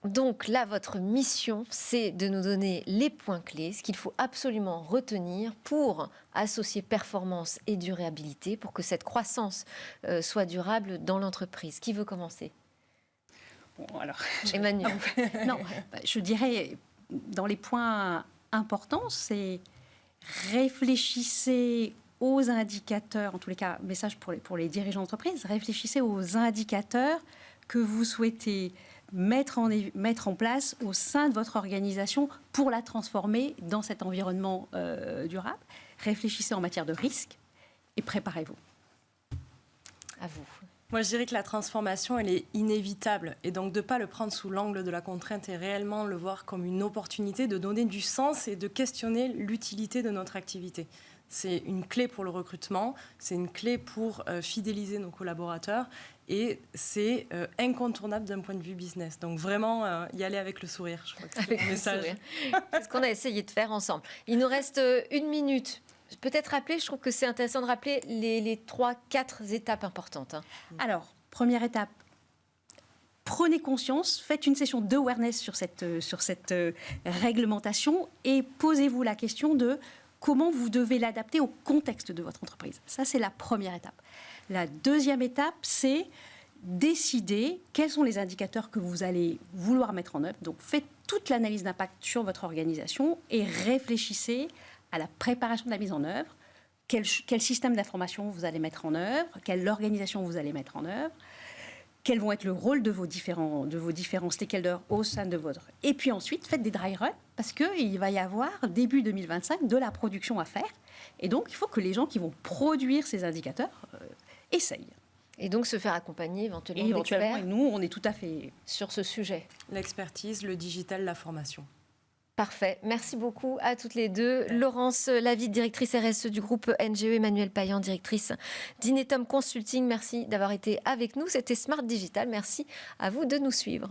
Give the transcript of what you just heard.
Donc là, votre mission, c'est de nous donner les points clés, ce qu'il faut absolument retenir pour associer performance et durabilité, pour que cette croissance soit durable dans l'entreprise. Qui veut commencer ? Bon, alors, Emmanuel. Non, je dirais, dans les points importants, c'est réfléchissez aux indicateurs, en tous les cas, message pour les dirigeants d'entreprise, réfléchissez aux indicateurs que vous souhaitez mettre en place au sein de votre organisation pour la transformer dans cet environnement durable. Réfléchissez en matière de risque et préparez-vous. À vous. Moi, je dirais que la transformation, elle est inévitable. Et donc, de ne pas le prendre sous l'angle de la contrainte et réellement le voir comme une opportunité de donner du sens et de questionner l'utilité de notre activité. C'est une clé pour le recrutement, c'est une clé pour fidéliser nos collaborateurs et c'est incontournable d'un point de vue business. Donc vraiment, y aller avec le sourire, je crois que c'est le message. C'est ce qu'on a essayé de faire ensemble. Il nous reste 1 minute. Peut-être rappeler, je trouve que c'est intéressant de rappeler les 3-4 étapes importantes. Alors, première étape, prenez conscience, faites une session d'awareness sur cette réglementation et posez-vous la question de comment vous devez l'adapter au contexte de votre entreprise. Ça, c'est la première étape. La deuxième étape, c'est décider quels sont les indicateurs que vous allez vouloir mettre en œuvre. Donc, faites toute l'analyse d'impact sur votre organisation et réfléchissez à la préparation de la mise en œuvre. Quel système d'information vous allez mettre en œuvre, quelle organisation vous allez mettre en œuvre, quels vont être le rôle de vos différents stakeholders au sein de votre... Et puis ensuite, faites des dry runs, parce qu'il va y avoir, début 2025, de la production à faire. Et donc, il faut que les gens qui vont produire ces indicateurs essayent. Et donc, se faire accompagner éventuellement éventuellement, d'experts. Et nous, on est tout à fait... sur ce sujet. L'expertise, le digital, la formation. Parfait. Merci beaucoup à toutes les deux. Laurence Lavitte, directrice RSE du groupe NGE, Emmanuelle Payan, directrice d'Inetum Consulting. Merci d'avoir été avec nous. C'était Smart Digital. Merci à vous de nous suivre.